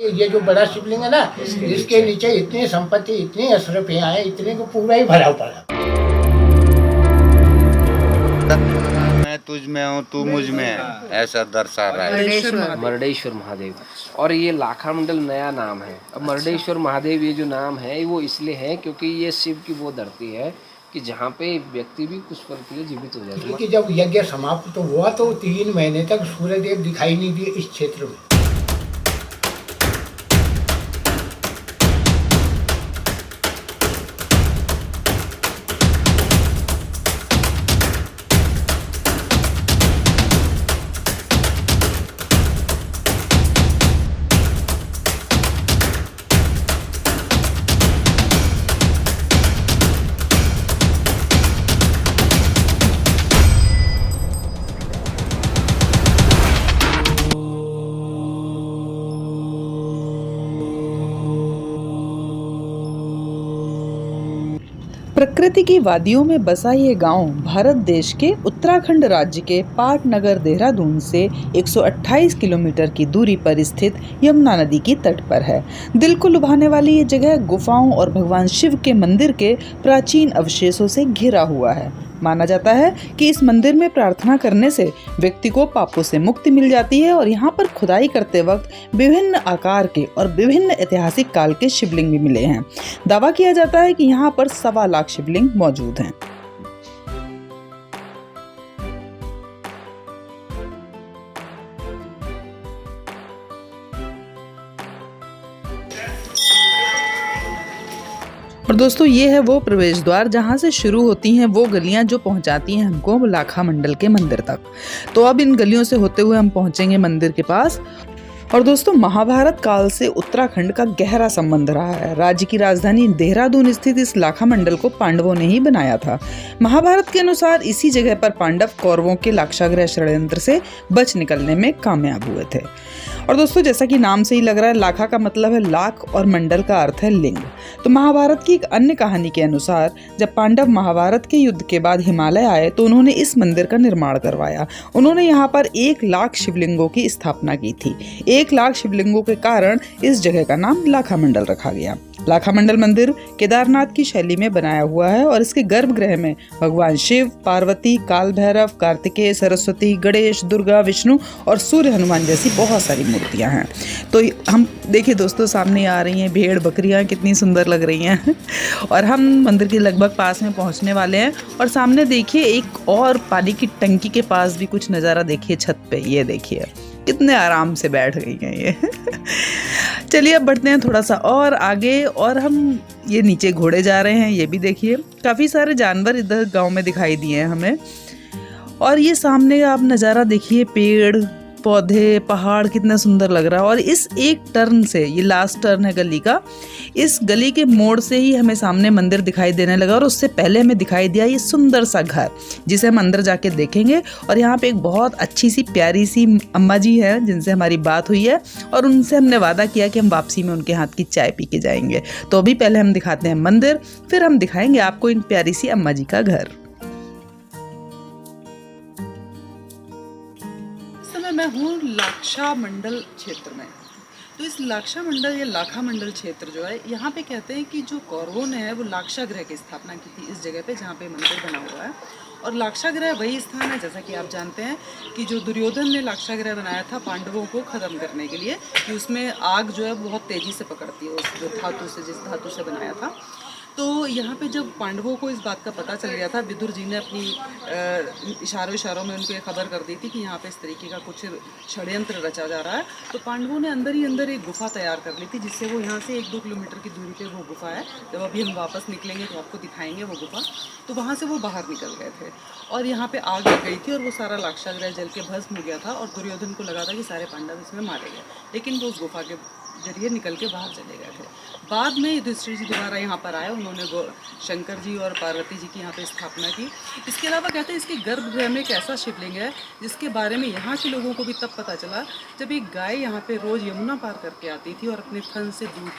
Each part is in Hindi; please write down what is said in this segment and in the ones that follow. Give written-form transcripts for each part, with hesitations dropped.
ये जो बड़ा शिवलिंग है ना, इसके नीचे इतनी संपत्ति, इतनी अशरफियाँ हैं, इतने को पूरा ही भरा पड़ा। मैं तुझ में हूँ, तू मुझ में है, ऐसा दर्शा रहा है मर्डेश्वर महादेव। और ये लाखा मंडल नया नाम है। अब मर्डेश्वर महादेव ये जो नाम है वो इसलिए है क्योंकि ये शिव की वो धरती है कि जहाँ पे व्यक्ति भी कुछ पल के लिए जीवित हो जाता है। कि जब यज्ञ समाप्त हुआ तो 3 महीने तक सूर्यदेव दिखाई नहीं दिए इस क्षेत्र में। प्रकृति की वादियों में बसा ये गांव भारत देश के उत्तराखंड राज्य के पाटनगर देहरादून से 128 किलोमीटर की दूरी पर स्थित यमुना नदी की तट पर है। दिल को लुभाने वाली ये जगह गुफाओं और भगवान शिव के मंदिर के प्राचीन अवशेषों से घिरा हुआ है। माना जाता है कि इस मंदिर में प्रार्थना करने से व्यक्ति को पापों से मुक्ति मिल जाती है और यहाँ पर खुदाई करते वक्त विभिन्न आकार के और विभिन्न ऐतिहासिक काल के शिवलिंग भी मिले हैं। दावा किया जाता है कि यहाँ पर 1.25 लाख शिवलिंग मौजूद हैं। और दोस्तों ये है वो प्रवेश द्वार जहाँ से शुरू होती हैं वो गलियाँ जो पहुँचाती हैं हमको लाखा मंडल के मंदिर तक। तो अब इन गलियों से होते हुए हम पहुँचेंगे मंदिर के पास। और दोस्तों महाभारत काल से उत्तराखंड का गहरा संबंध रहा है। राज्य की राजधानी देहरादून स्थित इस लाखा मंडल को पांडवों ने ही बनाया था। महाभारत के अनुसार इसी जगह पर पांडव कौरवों के लाक्षागृह षड्यंत्र से बच निकलने में कामयाब हुए थे। और दोस्तों जैसा कि नाम से ही लग रहा है, लाखा का मतलब है लाख और मंडल का अर्थ है लिंग। तो महाभारत की एक अन्य कहानी के अनुसार जब पांडव महाभारत के युद्ध के बाद हिमालय आए तो उन्होंने इस मंदिर का निर्माण करवाया। उन्होंने यहाँ पर 1 लाख शिवलिंगों की स्थापना की थी। 1 लाख शिवलिंगों के कारण इस जगह का नाम लाखा मंडल रखा गया। लाखा मंडल मंदिर केदारनाथ की शैली में बनाया हुआ है और इसके गर्भगृह में भगवान शिव, पार्वती, काल भैरव, कार्तिकेय, सरस्वती, गणेश, दुर्गा, विष्णु और सूर्य हनुमान जैसी बहुत सारी मूर्तियां हैं। तो हम देखिए दोस्तों सामने आ रही हैं भेड़ बकरियां, कितनी सुंदर लग रही हैं। और हम मंदिर के लगभग पास में पहुंचने वाले हैं और सामने देखिए एक और पानी की टंकी के पास भी कुछ नज़ारा देखिए छत पे। ये देखिए कितने आराम से बैठ गई हैं ये। चलिए अब बढ़ते हैं थोड़ा सा और आगे और हम ये नीचे घोड़े जा रहे हैं। ये भी देखिए काफ़ी सारे जानवर इधर गांव में दिखाई दिए हैं हमें। और ये सामने आप नज़ारा देखिए, पेड़ पौधे पहाड़, कितना सुंदर लग रहा है। और इस एक टर्न से, ये लास्ट टर्न है गली का, इस गली के मोड़ से ही हमें सामने मंदिर दिखाई देने लगा। और उससे पहले हमें दिखाई दिया ये सुंदर सा घर जिसे हम अंदर जाके देखेंगे। और यहाँ पे एक बहुत अच्छी सी प्यारी सी अम्मा जी है जिनसे हमारी बात हुई है और उनसे हमने वादा किया कि हम वापसी में उनके हाथ की चाय पी के जाएंगे। तो अभी पहले हम दिखाते हैं मंदिर, फिर हम दिखाएंगे आपको इन प्यारी सी अम्मा जी का घर। मैं हूँ लाखा मंडल क्षेत्र में। तो इस लाखा मंडल या लाखा मंडल क्षेत्र जो है, यहाँ पे कहते हैं कि जो कौरवों ने है वो लाक्षागृह की स्थापना की थी इस जगह पे जहाँ पे मंदिर बना हुआ है। और लाक्षागृह वही स्थान है जैसा कि आप जानते हैं कि जो दुर्योधन ने लाक्षागृह बनाया था पांडवों को ख़त्म करने के लिए, कि उसमें आग जो है बहुत तेज़ी से पकड़ती है उस जो धातु से, जिस धातु से बनाया था। तो यहाँ पे जब पांडवों को इस बात का पता चल गया था, विदुर जी ने अपनी इशारों में उनको ये खबर कर दी थी कि यहाँ पे इस तरीके का कुछ षड्यंत्र रचा जा रहा है। तो पांडवों ने अंदर ही अंदर एक गुफा तैयार कर ली थी जिससे वो यहाँ से 1-2 किलोमीटर की दूरी पे वो गुफा है। जब अभी हम वापस निकलेंगे तो आपको दिखाएंगे वो गुफा। तो वहाँ से वो बाहर निकल गए थे और यहाँ पे आग लग गई थी और वो सारा लाक्षागृह जल के भस्म हो गया था। और दुर्योधन को लगा था कि सारे पांडव इसमें मारे गए, लेकिन वो उस गुफा के जरिए निकल के बाहर चले गए थे। बाद में युधिष्ठिर जी दोबारा यहाँ पर आए, उन्होंने शंकर जी और पार्वती जी की यहाँ पे स्थापना की। इसके अलावा कहते हैं इसके गर्भगृह में एक ऐसा शिवलिंग है जिसके बारे में यहाँ के लोगों को भी तब पता चला जब एक गाय यहाँ पे रोज़ यमुना पार करके आती थी और अपने थन से दूध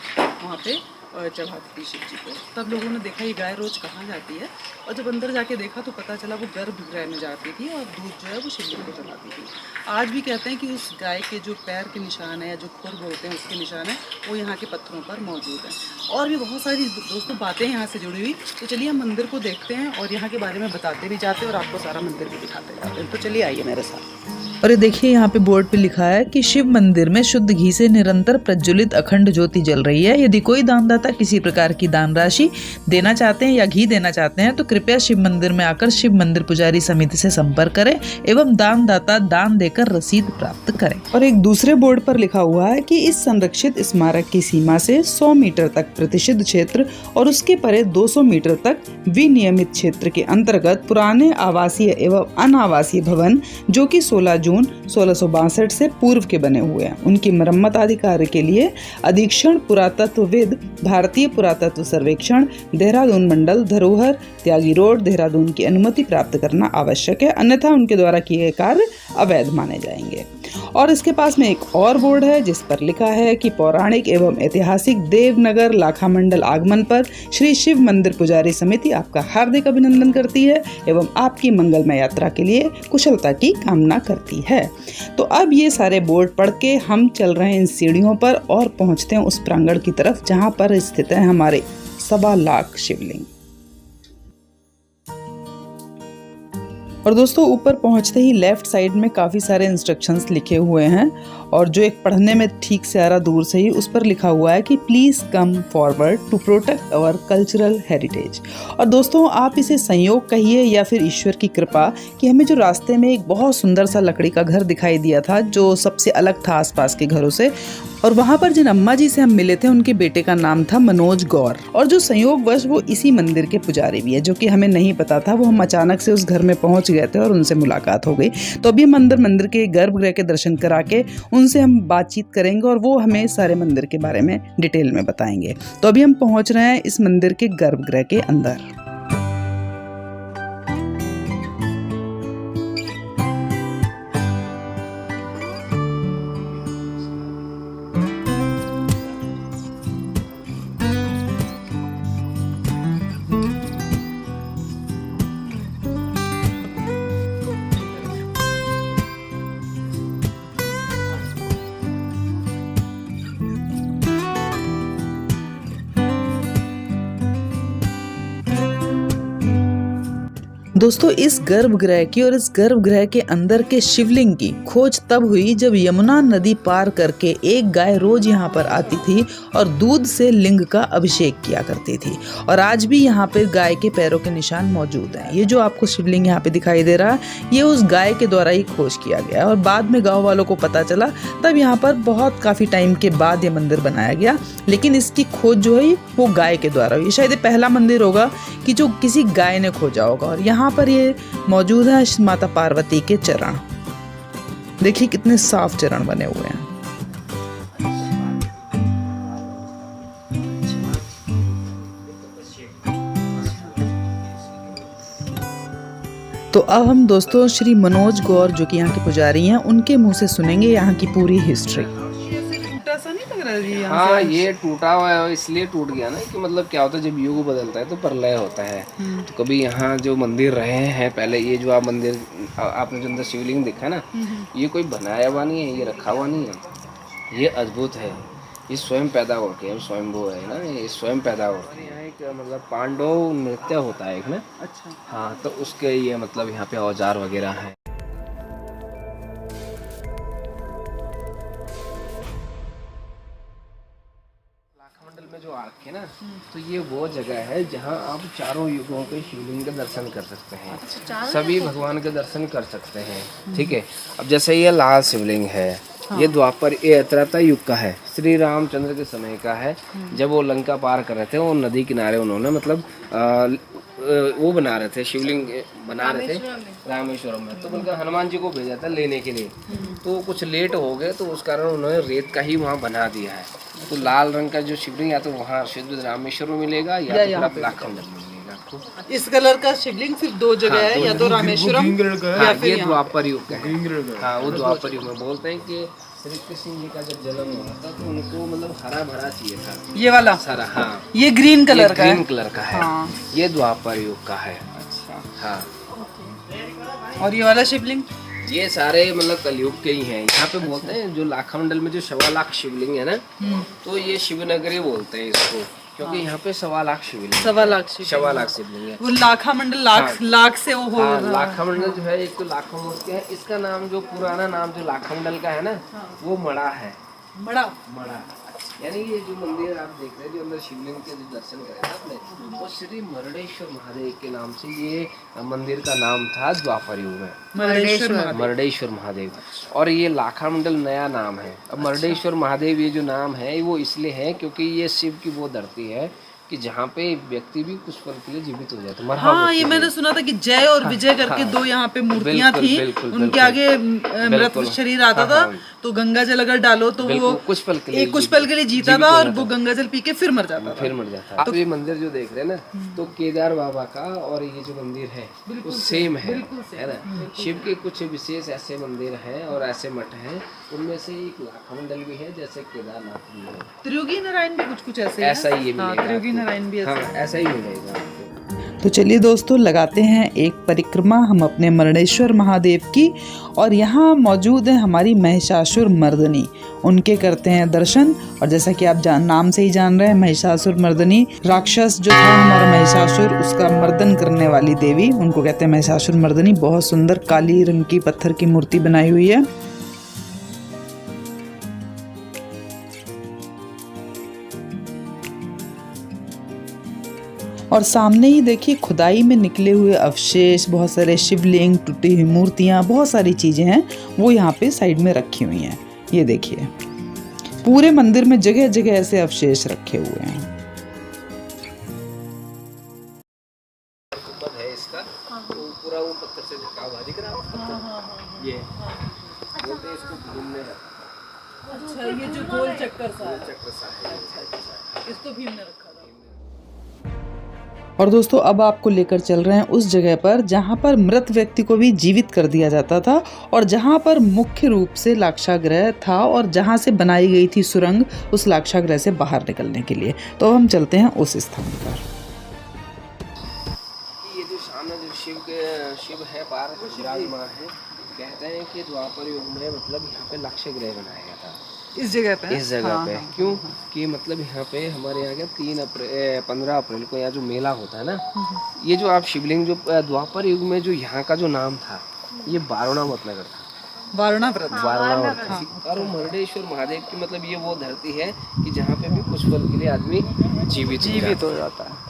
वहाँ पे चढ़ाती थी शिव जी को। तब लोगों ने देखा ये गाय रोज कहाँ जाती है, और जब अंदर जाके देखा तो पता चला वो गर्भगृह में जाती थी और दूध जो है वो शिवलिंग को चढ़ाती थी। आज भी कहते हैं कि उस गाय के जो पैर के निशान है या जो खुर बोलते हैं उसके निशान है वो यहाँ के पत्थरों पर मौजूद हैं। और भी बहुत सारी दोस्तों बातें यहाँ से जुड़ी हुई। तो चलिए हम मंदिर को देखते हैं और यहाँ के बारे में बताते भी जाते हैं और आपको सारा मंदिर भी दिखाते जाते हैं। तो चलिए आइए मेरे साथ। और ये देखिए यहाँ पे बोर्ड पे लिखा है कि शिव मंदिर में शुद्ध घी से निरंतर प्रज्वलित अखंड ज्योति जल रही है। यदि कोई दानदाता किसी प्रकार की दान राशि देना चाहते हैं या घी देना चाहते हैं तो कृपया शिव मंदिर में आकर शिव मंदिर पुजारी समिति से संपर्क करें एवं दानदाता दान देकर रसीद प्राप्त करें। और एक दूसरे बोर्ड पर लिखा हुआ है कि इस संरक्षित स्मारक की सीमा से 100 मीटर तक प्रतिषिद्ध क्षेत्र और उसके परे 200 मीटर तक विनियमित क्षेत्र के अंतर्गत पुराने आवासीय एवं अनावासीय भवन जो कि 16 जून 1662 से पूर्व के बने हुए हैं, उनकी मरम्मत आदि कार्य के लिए अधीक्षण पुरातत्वविद भारतीय पुरातत्व सर्वेक्षण देहरादून मंडल धरोहर त्यागी रोड देहरादून की अनुमति प्राप्त करना आवश्यक है, अन्यथा उनके द्वारा किए गए कार्य अवैध माने जाएंगे। और इसके पास में एक और बोर्ड है जिस पर लिखा है कि पौराणिक एवं ऐतिहासिक देवनगर लाखा मंडल आगमन पर श्री शिव मंदिर पुजारी समिति आपका हार्दिक अभिनंदन करती है एवं आपकी मंगलमय यात्रा के लिए कुशलता की कामना करती है। तो अब ये सारे बोर्ड पढ़ के हम चल रहे हैं इन सीढ़ियों पर और पहुंचते हैं उस प्रांगण की तरफ जहां पर स्थित है हमारे 1.25 लाख शिवलिंग। और दोस्तों ऊपर पहुंचते ही लेफ्ट साइड में काफ़ी सारे इंस्ट्रक्शंस लिखे हुए हैं और जो एक पढ़ने में ठीक से आ रहा दूर से ही उस पर लिखा हुआ है कि please come forward to protect our cultural heritage. और दोस्तों आप इसे संयोग कहिए या फिर ईश्वर की कृपा कि हमें जो रास्ते में एक बहुत सुंदर सा लकड़ी का घर दिखाई दिया था जो सबसे अलग था आसपास के घरों से, और वहाँ पर जिन अम्मा जी से हम मिले थे उनके बेटे का नाम था मनोज गौर, और जो संयोगवश वो इसी मंदिर के पुजारी भी है, जो कि हमें नहीं पता था। वो हम अचानक से उस घर में पहुँच गए थे और उनसे मुलाकात हो गई। तो अभी हम मंदिर के गर्भगृह के दर्शन करा के उनसे हम बातचीत करेंगे और वो हमें सारे मंदिर के बारे में डिटेल में बताएंगे। तो अभी हम पहुँच रहे हैं इस मंदिर के गर्भगृह के अंदर। दोस्तों इस गर्भगृह की और इस गर्भगृह के अंदर के शिवलिंग की खोज तब हुई जब यमुना नदी पार करके एक गाय रोज यहाँ पर आती थी और दूध से लिंग का अभिषेक किया करती थी। और आज भी यहाँ पे गाय के पैरों के निशान मौजूद हैं। ये जो आपको शिवलिंग यहाँ पे दिखाई दे रहा है ये उस गाय के द्वारा ही खोज किया गया और बाद में गाँव वालों को पता चला, तब यहाँ पर बहुत काफ़ी टाइम के बाद ये मंदिर बनाया गया। लेकिन इसकी खोज जो है वो गाय के द्वारा हुई। शायद ये पहला मंदिर होगा कि जो किसी गाय ने खोजा होगा। और यहाँ पर ये मौजूद है माता पार्वती के चरण। देखिए कितने साफ चरण बने हुए हैं। तो अब हम दोस्तों श्री मनोज गौर जो कि यहाँ के पुजारी हैं उनके मुंह से सुनेंगे यहाँ की पूरी हिस्ट्री। टूटा सा नहीं लग रहा है ये? हाँ ये टूटा हुआ है, इसलिए टूट गया ना कि मतलब क्या होता है जब युग बदलता है तो प्रलय होता है। तो कभी यहाँ जो मंदिर रहे हैं पहले, ये जो आप मंदिर आपने जो अंदर शिवलिंग देखा ना, ये कोई बनाया हुआ नहीं है, ये रखा हुआ नहीं है, ये अद्भुत है। ये स्वयं पैदा होके है, स्वयं वो है ना, ये स्वयं पैदा होके। यहाँ एक मतलब पांडव नृत्य होता है एक में। अच्छा। हाँ तो उसके ये मतलब यहाँ पे औजार वगैरह हैं। लाखामंडल में जो आर्क है ना, तो ये वो जगह है जहाँ आप चारों युगों के शिवलिंग के दर्शन कर सकते हैं। सभी भगवान के दर्शन कर सकते हैं। ठीक है, अब जैसे ये लाल शिवलिंग है, ये द्वापर ये त्रेता युग का है, श्री रामचंद्र के समय का है। जब वो लंका पार कर रहे थे वो नदी किनारे उन्होंने मतलब वो बना रहे थे, शिवलिंग बना रहे थे रामेश्वरम में। तो उनका हनुमान जी को भेजा था लेने के लिए, तो कुछ लेट हो गए तो उस कारण उन्होंने रेत का ही वहाँ बना दिया है। तो लाल रंग का जो शिवलिंग या तो वहाँ शुद्ध रामेश्वर में मिलेगा या तो लाखामंडल में मिलेगा आपको। इस कलर का शिवलिंग सिर्फ दो जगह है, या तो रामेश्वरम या फिर ये द्वापर युग का है। हाँ वो द्वापर युग में बोलते हैं कि श्री कृष्ण जी का जब जन्म हुआ था तो उनको मतलब हरा भरा चाहिए था ये वाला सारा। हाँ, ये ग्रीन कलर का ग्रीन है। कलर का है। हाँ। ये द्वापर युग का है। अच्छा। हाँ, और ये वाला शिवलिंग ये सारे मतलब कलयुग के ही हैं। यहाँ पे बोलते हैं जो लाखामंडल में जो 1.25 लाख शिवलिंग है ना, तो ये शिवनगरी बोलते हैं इसको, क्योंकि यहाँ पे 1.25 लाख शिवलिंग, 1.25 लाख शिवलिंग। 1.25 लाख शिवलिंग है। वो लाखा मंडल लाख से वो हो हाँ, रहा है। लाखामंडल जो है एक तो लाखों मूर्ति है। इसका नाम जो पुराना नाम जो लाखामंडल का है ना, वो मड़ा है। बड़ा मड़ा यानी ये जो मंदिर आप देख रहे हैं, जो अंदर शिवलिंग के जो दर्शन करे ना आपने, वो श्री मरडेश्वर महादेव के नाम से ये मंदिर का नाम था द्वापर युग में, मरडेश्वर महादेव। और ये लाखामंडल नया नाम है। अब मरडेश्वर महादेव ये जो नाम है वो इसलिए है क्योंकि ये शिव की वो धरती है कि जहाँ पे व्यक्ति भी कुछ पल के लिए जीवित हो जाता है। हाँ, ये मैंने सुना था कि जय और विजय करके दो यहाँ पे मूर्तियाँ थी। उनके आगे मृत शरीर आता था तो गंगा जल अगर डालो तो वो कुछ पल के लिए जीता था और वो गंगा जल पी के फिर मर जाता था। तो ये मंदिर जो देख रहे हैं ना, तो केदार बाबा का और ये जो मंदिर है वो सेम है ना। शिव के कुछ विशेष ऐसे मंदिर हैं और ऐसे मठ हैं, उनमें से एक लाखामंडल भी है, जैसे केदारनाथ भी है। त्रियोगी नारायण भी कुछ ऐसे ऐसा ही ये मिलेगा। त्रियोगी नारायण भी हाँ, ऐसा ही मिलेगा आपको। तो चलिए दोस्तों, लगाते हैं एक परिक्रमा हम अपने मरडेश्वर महादेव की। और यहाँ मौजूद है हमारी महिषासुर मर्दनी, उनके करते हैं दर्शन। और जैसा कि आप नाम से ही जान रहे हैं, महिषासुर मर्दनी राक्षस जो था हमारा महिषासुर, उसका मर्दन करने वाली देवी, उनको कहते हैं महिषासुर मर्दनी। बहुत सुंदर काली रंग की पत्थर की मूर्ति बनाई हुई है। और सामने ही देखिए खुदाई में निकले हुए अवशेष, बहुत सारे शिवलिंग, टूटी हुई मूर्तियाँ, बहुत सारी चीज़ें हैं वो यहाँ पे साइड में रखी हुई हैं। ये देखिए पूरे मंदिर में जगह जगह ऐसे अवशेष रखे हुए हैं। गुंबद है इसका, तो पूरा वो पत्थर से ढका हुआ दिख रहा है पत्थर। ये बोलते हैं इसको भीम ने। अच्छा, ये जो गोल चक्कर सा है, चक्र सा है, इसको भीम ने रखा था। और दोस्तों अब आपको लेकर चल रहे हैं उस जगह पर जहाँ पर मृत व्यक्ति को भी जीवित कर दिया जाता था और जहाँ पर मुख्य रूप से लाक्षागृह था और जहाँ से बनाई गई थी सुरंग उस लाक्षागृह से बाहर निकलने के लिए। तो हम चलते हैं उस स्थान पर। ये जो सामने जो शिव है पार विराजमान है, कहते हैं कि द्वापर युग में मतलब यहाँ पे लाक्षागृह बनाया गया था इस जगह पे। इस जगह पे क्यों कि मतलब यहाँ पे हमारे यहाँ क्या 15 अप्रैल को यहाँ जो मेला होता है ना, ये जो आप शिवलिंग जो द्वापर युग में जो यहाँ का जो नाम था ये वारुणावत नगर था। वारुणावत था। और मरडेश्वर महादेव की मतलब ये वो धरती है कि जहाँ पे भी कुछ पल के लिए आदमी जीवित हो जाता है।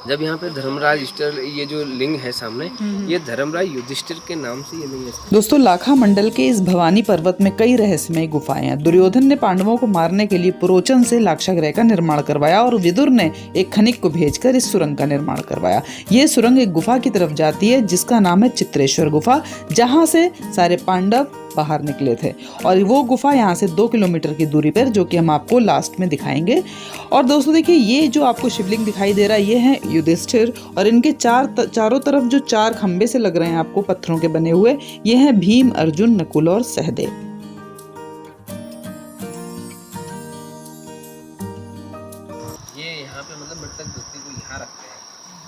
जब यहाँ पे धर्मराज युधिष्ठिर ये जो लिंग है सामने, ये धर्मराज युधिष्ठिर के नाम से ये लिंग है। दोस्तों लाखा मंडल के इस भवानी पर्वत में कई रहस्यमय गुफाएं हैं। दुर्योधन ने पांडवों को मारने के लिए पुरोचन से लाक्षागृह का निर्माण करवाया और विदुर ने एक खनिक को भेजकर इस सुरंग का निर्माण करवाया। ये सुरंग एक गुफा की तरफ जाती है जिसका नाम है चित्रेश्वर गुफा, जहाँ से सारे पांडव बाहर निकले थे। और वो गुफा यहाँ से 2 किलोमीटर की दूरी पर, जो कि हम आपको लास्ट में दिखाएंगे। और दोस्तों देखिए ये जो आपको शिवलिंग दिखाई दे रहा है ये है युधिष्ठिर, और इनके चारों तरफ जो 4 खंबे से लग रहे हैं आपको पत्थरों के बने हुए, ये हैं भीम, अर्जुन, नकुल और सहदेव। ये यहाँ पे मतलब मृतक व्यक्ति को यहाँ रखते हैं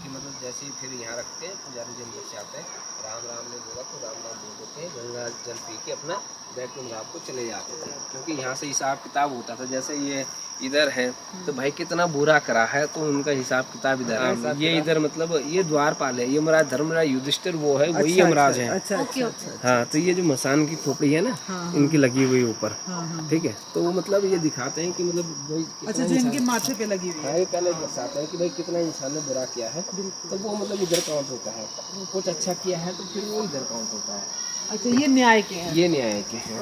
कि मतलब जैसे ही फिर यहाँ रखते हैं, पुजारी जन जैसे आते हैं, राम राम ने बोला तो राम राम बोल देते हैं, गंगा जल पी के अपना बैकुंठ धाम को चले जाते थे। क्योंकि यहाँ से हिसाब किताब होता था, जैसे ये इधर है तो भाई कितना बुरा करा है तो उनका हिसाब किताब इधर है। ये इधर मतलब ये द्वारपाल है, ये यमराज धर्मराज युधिष्ठिर वो है, वही यमराज है। हाँ, तो ये जो मसान की खोपड़ी है ना, इनकी लगी हुई ऊपर, ठीक है। तो वो मतलब ये दिखाते हैं कि मतलब भाई अच्छा जो इनके माथे पे लगी हुई है, ये पहले दर्शाते हैं कि भाई कितना इंसान ने बुरा किया है, तो वो मतलब इधर काउंट होता है। कुछ अच्छा किया है तो फिर वो इधर काउंट होता है। अच्छा ये न्याय के हैं, ये न्याय के हैं,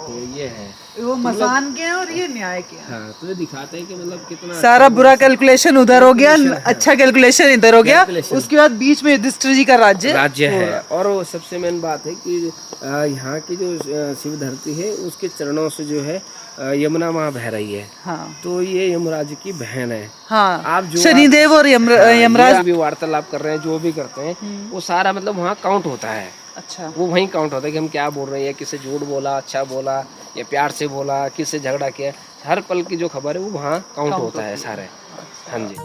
तो ये है वो मसान के हैं और ये न्याय के हैं। हाँ, तो ये दिखाते हैं कि मतलब कितना सारा बुरा कैलकुलेशन उधर हो गया, अच्छा कैलकुलेशन इधर हो गया। उसके बाद बीच में युधिष्ठिर जी का राज्य है। और वो सबसे मेन बात है कि यहाँ की जो शिव धरती है उसके चरणों से जो है यमुना वहाँ बह रही है। हाँ, तो ये यमराज की बहन है। हाँ, आप जो शनिदेव और यमराज भी वार्तालाप कर रहे हैं, जो भी करते हैं, वो सारा मतलब वहाँ काउंट होता है। अच्छा, वो वहीं काउंट होता है कि हम क्या बोल रहे हैं, किसे झूठ बोला, अच्छा बोला, या प्यार से बोला, किससे झगड़ा किया, हर पल की जो खबर है वो वहाँ काउंट होता है सारे। हाँ जी।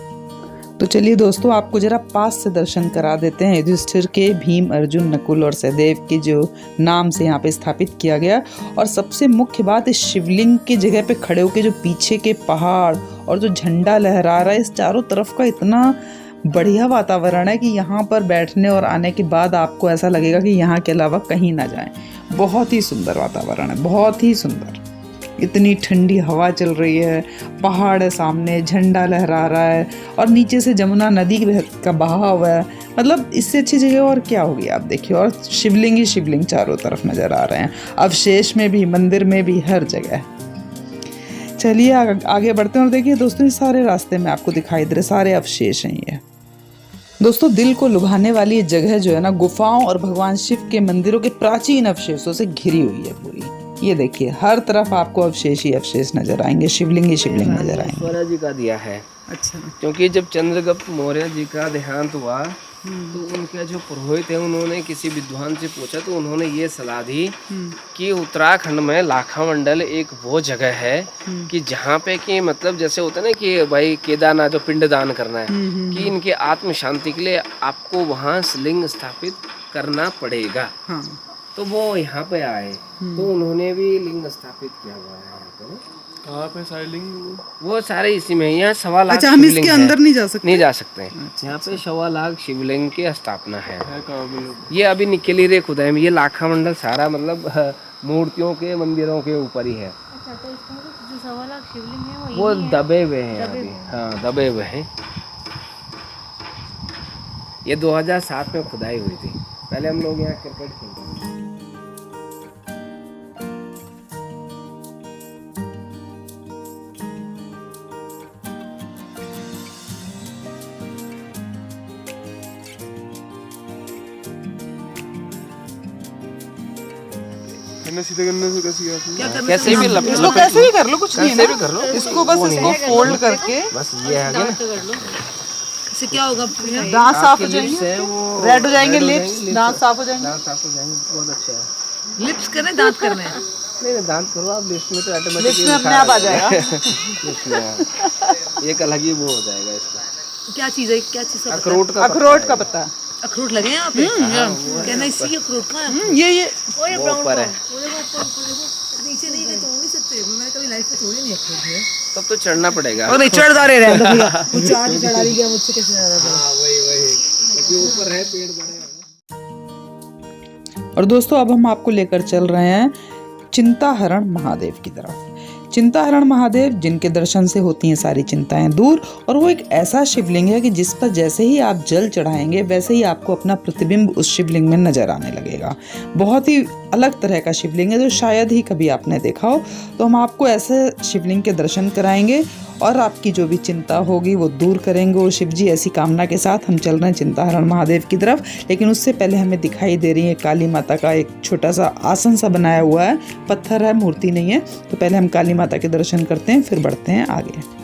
तो चलिए दोस्तों, आपको जरा पास से दर्शन करा देते हैं युधिष्ठिर के भीम, अर्जुन, नकुल और सहदेव के जो नाम से यहाँ पे स्थापित किया गया। और सबसे मुख्य बात, इस शिवलिंग की जगह पे खड़े होकर जो पीछे के पहाड़ और जो झंडा लहरा रहा है, इस चारों तरफ का इतना बढ़िया वातावरण है कि यहाँ पर बैठने और आने के बाद आपको ऐसा लगेगा कि यहाँ के अलावा कहीं ना जाएं। बहुत ही सुंदर वातावरण है, बहुत ही सुंदर। इतनी ठंडी हवा चल रही है, पहाड़ है सामने, झंडा लहरा रहा है और नीचे से जमुना नदी का बहाव है। मतलब इससे अच्छी जगह और क्या होगी, आप देखिए। और शिवलिंग ही शिवलिंग चारों तरफ नज़र आ रहे हैं, अवशेष में भी, मंदिर में भी, हर जगह। चलिए आगे बढ़ते हैं और देखिए दोस्तों, इस सारे रास्ते में आपको दिखाई दे रहे सारे अवशेष हैं ये। दोस्तों, दिल को लुभाने वाली ये जगह जो है ना, गुफाओं और भगवान शिव के मंदिरों के प्राचीन अवशेषों से घिरी हुई है पूरी। ये देखिए, हर तरफ आपको अवशेष ही अवशेष नजर आएंगे, शिवलिंग ही शिवलिंग नजर आएंगे। स्वरा जी का दिया है। अच्छा। क्योंकि जब चंद्रगुप्त मौर्य जी का देहांत हुआ तो उनके जो पुरोहित है उन्होंने किसी विद्वान से पूछा, तो उन्होंने ये सलाह दी कि उत्तराखंड में लाखामंडल एक वो जगह है कि जहाँ पे कि मतलब जैसे होता है ना कि भाई केदारनाथ जो पिंडदान करना है, कि इनके आत्म शांति के लिए आपको वहाँ लिंग स्थापित करना पड़ेगा। हाँ। तो वो यहाँ पे आए तो उन्होंने भी लिंग स्थापित किया हुआ है यहाँ पे। कहाँ पे सारे लिंग? वो सारे इसी में, यहाँ 1.25 लाख अच्छा, हम शिवलिंग इसके है। अंदर नहीं जा सकते? नहीं जा सकते। यहाँ पे 1.25 लाख शिवलिंग की स्थापना है। ये अभी निकली रे खुदाई में, ये लाखामंडल सारा मतलब मूर्तियों के मंदिरों के ऊपर ही है। अच्छा, तो इसका मतलब जो 1.25 लाख शिवलिंग है वो दबे हुए हैं अभी। हाँ, दबे हुए हैं। ये 2007 में खुदाई हुई थी। पहले हम लोग यहाँ क्रिकेट खेलते थे। सीधे करने से कैसे किया आपने? कैसे भी इसको कैसे भी कर लो, कुछ नहीं है कैसे भी ना? कर लो। इसको बस इसको फोल्ड करके बस ये है ना, इससे क्या होगा? दांत साफ हो लिप्स जाएंगे, है वो रेड हो जाएंगे लिप्स, दांत साफ हो जाएंगे। दांत साफ हो जाएंगे, बहुत अच्छा है। लिप्स करने, दांत करने हैं? नहीं दांत करो आप, लिप्स में तो ऑटोमेटिक लिप्स में अपने आप आ जाएगा। लिप्स में एक अलग ही वो हो जाएगा इसका। क्या चीज़ है? क्या चीज़? अखरोट का पत्ता। अखरोट लगे हैं यहाँ पे? कहना इसी अखरोट का है। ये और वो ऊपर है। नीचे नहीं गए तो हो नहीं सकते। मैंने कभी लाइफ में थोड़ी नहीं अखरोट दिए। तब तो चढ़ना पड़ेगा। और नहीं चढ़दा रहे रहने भैया। वो चार चढ़ा ली गया मुझसे, कैसे जा रहा था? हाँ वही क्योंकि ऊपर है, पेड़ बड़े हैं। और दोस्तों, अब हम आपको लेकर चल रहे हैं चिंताहरण महादेव की तरफ। चिंताहरण महादेव जिनके दर्शन से होती हैं सारी चिंताएं दूर, और वो एक ऐसा शिवलिंग है कि जिस पर जैसे ही आप जल चढ़ाएंगे वैसे ही आपको अपना प्रतिबिंब उस शिवलिंग में नजर आने लगेगा। बहुत ही अलग तरह का शिवलिंग है जो शायद ही कभी आपने देखा हो। तो हम आपको ऐसे शिवलिंग के दर्शन कराएंगे और आपकी जो भी चिंता होगी वो दूर करेंगे वो शिव जी। ऐसी कामना के साथ हम चल रहे हैं चिंताहरण महादेव की तरफ। लेकिन उससे पहले हमें दिखाई दे रही है काली माता का एक छोटा सा आसन सा बनाया हुआ है, पत्थर है, मूर्ति नहीं है। तो पहले हम काली माता के दर्शन करते हैं, फिर बढ़ते हैं आगे।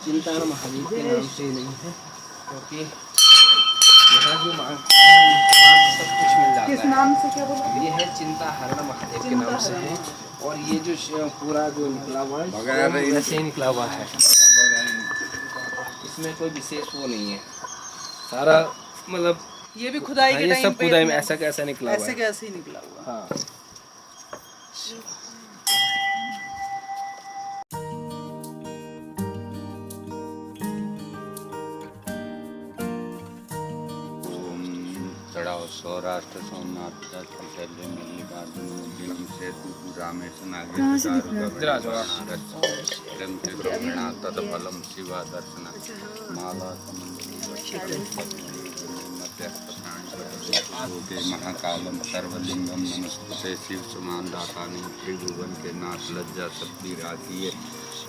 चिंताहरण महादेव के नाम से नहीं है, क्योंकि यहाँ जो मांग सब कुछ मिल जाता है। किस नाम से? क्या बोला? ये है चिंताहरण महादेव के नाम से है। और ये जो पूरा जो निकला हुआ है वैसे ही निकला हुआ है, इसमें कोई विशेष वो नहीं है। सारा मतलब ये भी खुदाई के ये टाइम सब खुदाई में ऐसा कैसा निकला हुआ ऐसे है। कैसे ही निकला हुआ। हाँ चढ़ाओ सौराष्ट्र सोमनाथ शैल्य मल्लिकार्जुन उज्जैन सेतु रामेश्वर नागेश्वर तदफलम शिवा दर्शन माला के महाकालम सर्वलिंगम नमस्ते शिव समान दाता त्रिभुवन के नाथ लज्जा शक्ति राखिए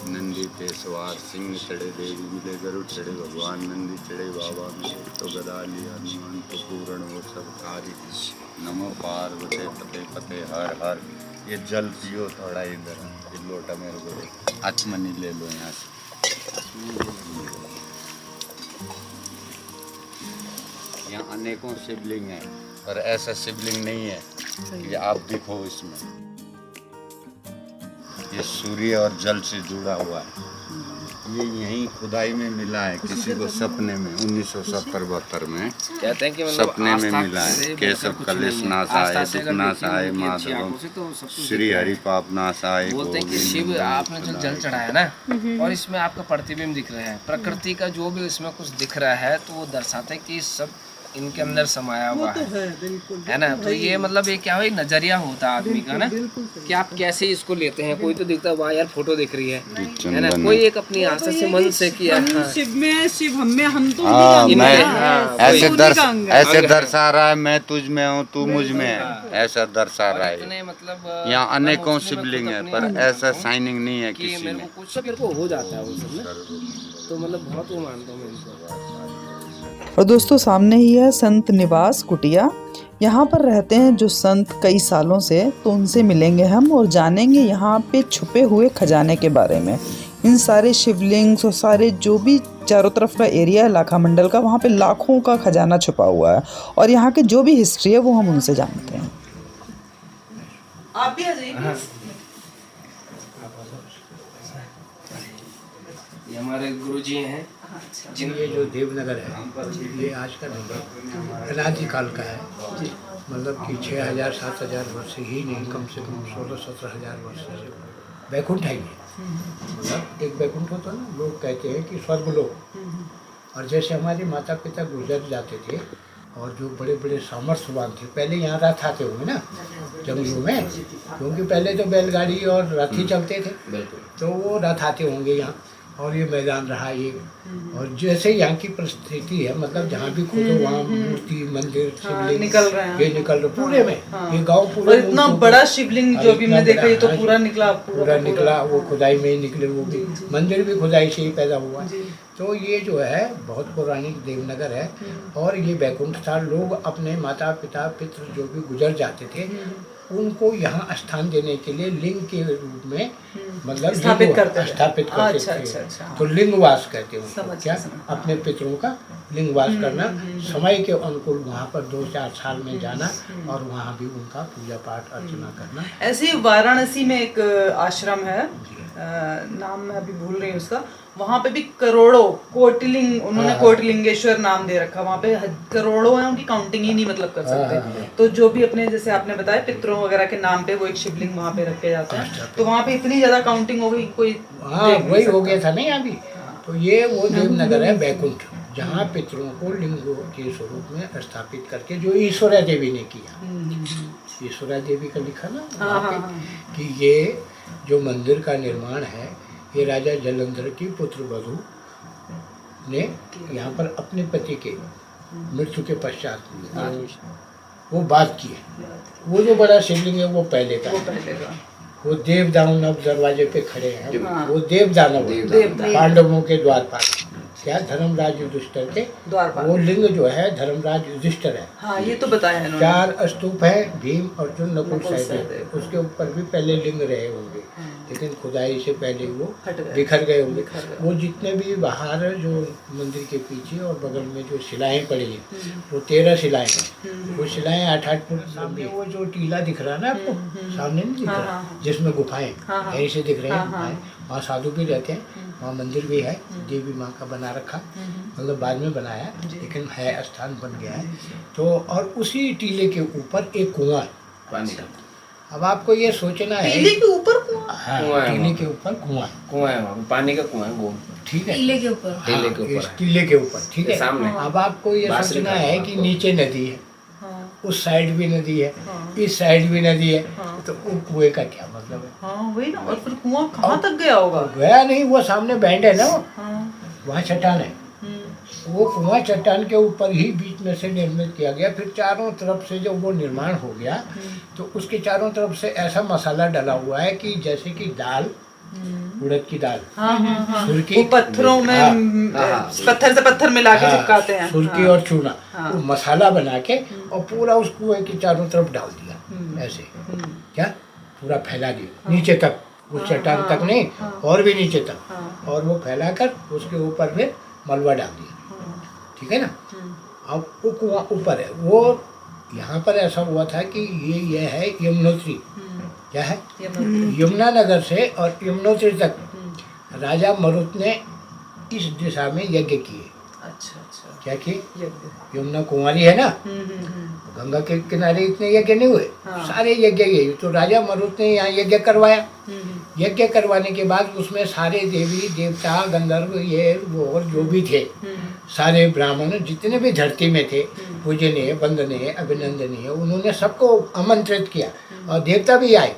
नंदी पे सवार सिंह चढ़े देवी मिले गरुड़ चढ़े भगवान नंदी चढ़े बाबा मिले तो गदा लिया हनुमान तो पूर्ण वो सब कार्य नमो पार्वती पते पते हर हर। ये जल पियो थोड़ा इधर ये लोटा मेरे को आचमनी ले लो यहाँ से। यहाँ अनेकों शिवलिंग हैं पर ऐसा शिवलिंग नहीं है कि आप दिखो इसमें। ये सूर्य और जल से जुड़ा हुआ है। ये यहीं खुदाई में मिला है किसी को सपने में 1970-72 में कहते हैं कि मतलब सपने में मिला है। केशव कलेश नाशाय दुखनाशाय माधवम श्री हरि पाप नाशाय। बोलते हैं कि शिव आपने जो जल चढ़ाया ना और इसमें आपका प्रतिबिंब दिख रहा है, प्रकृति का जो भी इसमें कुछ दिख रहा है तो वो दर्शाते हैं कि सब इनके अंदर समाया हुआ है ना। तो ये मतलब ये क्या हो, एक नजरिया होता है आदमी का ना कि आप कैसे इसको लेते हैं। कोई तो दिखता है वाह यार फोटो दिख रही है ना, कोई एक अपनी आशा से मन से किया। शिव में शिव हम में, हम तो ऐसे दर्शा रहा है मैं तुझ में हूँ तू मुझ में है, ऐसा दर्शा रहा है। मतलब यहाँ अनेकों शिवलिंग है पर ऐसा शाइनिंग नहीं है किसी में। मेरे को हो जाता है वो सब ना, तो मतलब बहुत वो मानता हूँ मैं इनको। और दोस्तों सामने ही है संत निवास कुटिया। यहाँ पर रहते हैं जो संत कई सालों से, तो उनसे मिलेंगे हम और जानेंगे यहाँ पे छुपे हुए खजाने के बारे में। इन सारे शिवलिंग्स और सारे जो भी चारों तरफ का एरिया है लाखा मंडल का, वहाँ पे लाखों का खजाना छुपा हुआ है और यहाँ की जो भी हिस्ट्री है वो हम उनसे जानते हैं। आप भी आ जाइए। ये हमारे गुरुजी हैं। ये जो देवनगर है ये आज का नहीं अनादिकाल का है। मतलब कि 6000-7000 वर्ष ही नहीं, कम से कम 16-17 वर्ष से वैकुंठ है ये। मतलब एक वैकुंठ होता है ना, लोग कहते हैं कि स्वर्गलोक। और जैसे हमारे माता पिता गुजर जाते थे और जो बड़े बड़े सामर्थ्यवान थे, पहले यहाँ रथ आते होंगे ना जंगलों में, क्योंकि पहले तो बैलगाड़ी और रथ ही चलते थे, तो वो रथ आते होंगे यहाँ। और ये मैदान रहा ये, और जैसे यहाँ की परिस्थिति है, मतलब जहाँ भी खोजो वहाँ मूर्ति मंदिर शिवलिंग निकल रहे हैं, ये निकल रहे पूरे में। ये गांव पूरा इतना बड़ा शिवलिंग जो भी मैं देखा, ये तो पूरा निकला, पूरा निकला। वो खुदाई में ही निकले, वो भी मंदिर भी खुदाई से ही पैदा हुआ। तो ये जो है बहुत पौराणिक देवनगर है और ये वैकुंठ था। लोग अपने माता पिता पितृ जो भी गुजर जाते थे उनको यहाँ स्थान देने के लिए लिंग के रूप में मतलब स्थापित करते थे। तो लिंगवास कहते हैं उनको, क्या अपने पितरों का लिंगवास करना, समय के अनुकूल वहाँ पर 2-4 साल में जाना और वहाँ भी उनका पूजा पाठ अर्चना करना। ऐसे ही वाराणसी में एक आश्रम है, नाम मैं अभी भूल रही हूँ उसका, वहाँ पे भी करोड़ों कोटिलिंग, उन्होंने कोटिलिंगेश्वर नाम दे रखा। वहाँ पे करोड़ों है, उनकी काउंटिंग ही नहीं मतलब कर सकते। तो जो भी अपने जैसे आपने बताया पितरों वगैरह के नाम पे वो एक शिवलिंग वहाँ पे रखे जाते हैं, तो वहाँ पे इतनी ज्यादा काउंटिंग हो गई, कोई वही हो गया था नहीं अभी। तो ये वो देवनगर है वैकुंठ, जहाँ पितरों को लिंगों के स्वरूप में स्थापित करके जो ईश्वरा देवी ने किया। ईश्वरा देवी का लिखा ना कि ये जो मंदिर का निर्माण है ये राजा जलंधर की पुत्र वधू ने यहाँ पर अपने पति के मृत्यु के पश्चात वो बात की है। वो जो बड़ा शिवलिंग है वो पहले का, वो देव दानव दरवाजे पे खड़े हैं, वो देव दानव पांडवों के द्वारपाल, क्या धर्मराज युधिष्ठिर के द्वारपाल। वो लिंग जो है धर्मराज युधिष्ठिर है। हाँ, ये तो बताया है। 4 स्तूप है, भीम अर्जुन नकुल सहदेव, उसके ऊपर भी पहले लिंग रहे होंगे, लेकिन खुदाई से पहले वो बिखर गए होंगे। वो जितने भी बाहर जो मंदिर के पीछे और बगल में जो शिलाएं पड़ी हैं वो 13 शिलाएं हैं। वो शिलाएं 8-8 फुट सामने वो जो टीला दिख रहा है ना आपको, सामने नहीं दिख रहा, जिसमें गुफाएं यहीं से दिख रहे हैं गुफाएं, वहाँ साधु भी रहते हैं, वहाँ मंदिर भी है, देवी माँ का बना रखा, मतलब बाद में बनाया लेकिन है, स्थान बन गया है। तो और उसी टीले के ऊपर एक कुआं है पानी का। अब आपको ये सोचना है टीले के ऊपर कुआं? हाँ, टीले के ऊपर कुआं है, पानी का कुआं है वो, ठीक है, टीले के ऊपर, टीले के ऊपर, ठीक है। अब आपको ये सोचना है कि नीचे नदी है, उस साइड भी नदी है, इस साइड भी नदी है, तो वो कुएं का क्या मतलब है? हाँ वही ना। और फिर कुआं कहाँ तक गया होगा? गया नहीं, वो सामने बैंड है ना, वहाँ चट्टान है, वो कुआं चट्टान के ऊपर ही बीच में से निर्मित किया गया। फिर चारों तरफ से जब वो निर्माण हो गया तो उसके चारों तरफ से ऐसा मसाला डला हुआ है कि जैसे कि दाल उड़द की दाल, वो सुरकी, पत्थरों में पत्थर से पत्थर मिला के चिपकाते हैं। सुरकी और चूना, वो मसाला बना के और पूरा उस कुएं के चारों तरफ डाल दिया, ऐसे क्या पूरा फैला दिया नीचे तक, उस चट्टान तक नहीं और भी नीचे तक, और वो फैलाकर उसके ऊपर में मलबा डाल दिया, ठीक है ना। अब वो कुआं ऊपर है, वो यहाँ पर ऐसा हुआ था कि ये है यमुनोत्री, क्या है यमुना नगर से और यमुनोत्री तक राजा मरुत ने इस दिशा में यज्ञ किए। अच्छा अच्छा, क्या किए? यमुना कुंवारी है ना, गंगा के किनारे इतने यज्ञ नहीं हुए, सारे यज्ञ यही, तो राजा मरुत ने यहाँ यज्ञ करवाया। यज्ञ करवाने के बाद उसमें सारे देवी देवता गंधर्व ये वो और जो भी थे, सारे ब्राह्मण जितने भी धरती में थे, पूजनीय वंदनीय अभिनंदनीय, उन्होंने सबको आमंत्रित किया और देवता भी आए।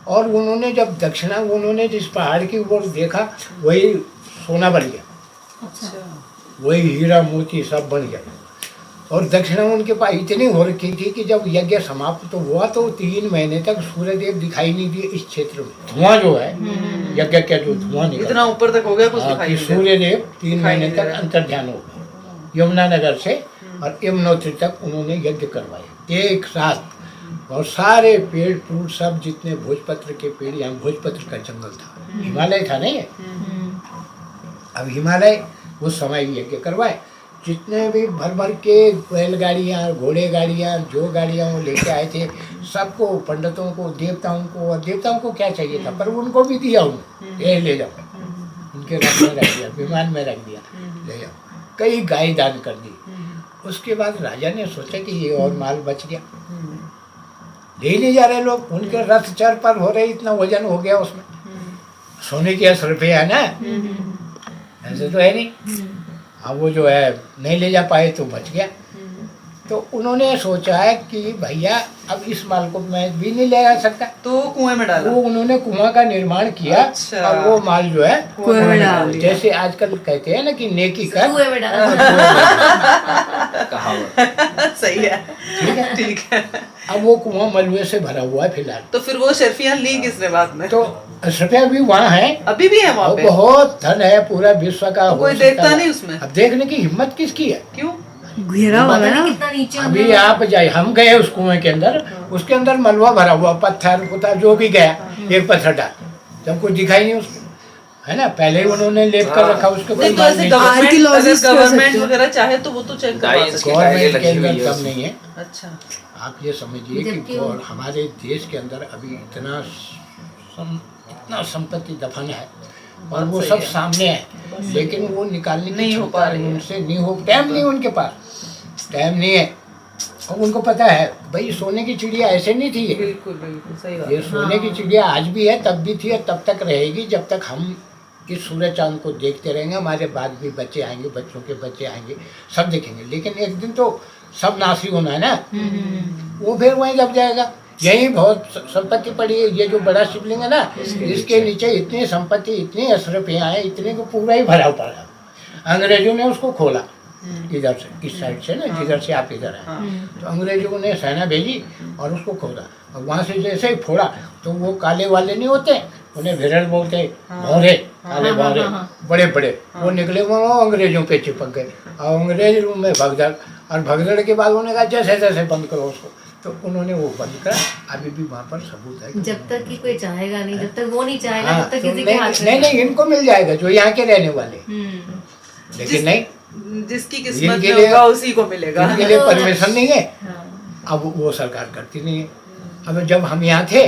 और उन्होंने जब दक्षिणा, उन्होंने जिस पहाड़ की ओर देखा वही सोना बन गया, वही हीरा मोती सब बन गया। और दक्षिणा उनके पास इतनी हो रखी थी कि जब यज्ञ समाप्त तो हुआ तो 3 महीने तक सूर्यदेव दिखाई नहीं दिए इस क्षेत्र में। धुआं जो है यज्ञ का जो धुआं निकला इतना ऊपर तक हो गया कुछ दिखाई कि नहीं दिया। सूर्यदेव 3 महीने तक अंतर्ध्यान हो गए। यमुना नगर से और यमुनोत्री तक उन्होंने यज्ञ करवाए एक साथ, और सारे पेड़ फूल सब जितने भोजपत्र के पेड़, यहाँ भोजपत्र का जंगल था, हिमालय था नहीं है। अब हिमालय उस समय यज्ञ करवाए, जितने भी भर भर के बैलगाड़ियाँ घोड़े गाड़ियाँ जो गाड़ियाँ वो लेके आए थे, सबको पंडितों को देवताओं को, और देवताओं को क्या चाहिए था पर उनको भी दिया, उन्होंने ये ले जाओ, उनके रथ में रख दिया, विमान में रख दिया, ले जाओ। कई गाय दान कर दी। उसके बाद राजा ने सोचा कि ये और माल बच गया, ले नहीं जा रहे लोग, उनके रथ चर पर हो रहे, इतना वजन हो गया उसमें, सोने की 10 रुपये है ना, ऐसे तो है नहीं। अब वो जो है नहीं ले जा पाए तो बच गया। तो उन्होंने सोचा है कि भैया अब इस माल को मैं भी नहीं ले जा सकता, तो कुएं में डाला। वो उन्होंने कुआं का निर्माण किया। अच्छा। और वो माल जो है कुएं में डाल दिया। जैसे आजकल कहते हैं ना कि नेकी कर, कुएं में डाला। कहावत। सही है, ठीक है। ठीक है। अब वो कुआं मलबे से भरा हुआ है फिलहाल, तो फिर वो शर्फियाँ ली किसने बाद में? तो रुपया भी वहाँ है, अभी भी है वहाँ और पे? बहुत धन है पूरा विश्व का। तो हो कोई सकता देखता है। नहीं उसमें? अब देखने की हिम्मत किसकी है? क्यों? घेरा वाला ना, कितना नीचे अभी आप जाए, हम गए उस कुएं के अंदर, उसके अंदर मलबा भरा हुआ, पत्थर पुत्थर जो भी गया, एक पत्थर डाल, जब कुछ दिखाई नहीं उसको, है ना। पहले ही उन्होंने लेप कर रखा, उसके नहीं तो ऐसे गवर्नमेंट वगैरह चाहे तो वो तो चेक करवा सकते हैं। गवर्नमेंट के अंदर कम नहीं है। अच्छा, आप ये समझिए कि हमारे देश के अंदर अभी इतना संपत्ति दफन है और वो सब सामने है, लेकिन वो निकालने नहीं हो पा रही है। उनसे नहीं हो, टाइम नहीं उनके पास, टाइम नहीं है। और उनको पता है भाई सोने की चिड़िया ऐसे नहीं थी, बिल्कुल बिल्कुल सही बात। ये सोने की चिड़िया आज भी है, तब भी थी और तब तक रहेगी जब तक हम इस सूरज चांद को देखते रहेंगे। हमारे बाद भी बच्चे आएंगे, बच्चों के बच्चे आएंगे, सब देखेंगे, लेकिन एक दिन तो सब नासी होना है ना, वो फिर वहीं दब जाएगा। यही बहुत संपत्ति पड़ी है, ये जो बड़ा शिवलिंग है ना, इसके नीचे इतनी संपत्ति, इतनी अशरफियाँ हैं, इतने को पूरा ही भरा पड़ा। अंग्रेजों ने उसको खोला इधर से, इस साइड से ना, जिधर से आप इधर आए, तो अंग्रेजों ने सेना भेजी और उसको खोला, और वहाँ से जैसे ही फोड़ा तो वो काले वाले नहीं होते, उन्हें भिरल बोलते, भौरे, काले भौरे बड़े बड़े, वो निकले, वो अंग्रेजों पे चिपक गए, और अंग्रेज में भगदड़, और भगदड़ के बाद उन्होंने कहा जैसे तैसे बंद करो उसको, तो उन्होंने वो बंद करा। अभी भी वहाँ पर सबूत है। जब तक कि कोई चाहेगा नहीं, जब तक वो नहीं चाहेगा, हाँ, तब तक तो किसी के हाथ में नहीं, इनको मिल जाएगा जो यहाँ के रहने वाले, लेकिन नहीं, जिसकी किस्मत इनके में लिए- होगा उसी को मिलेगा। इनके लिए परमिशन नहीं है। अब वो सरकार करती नहीं है। अब जब हम यहाँ थे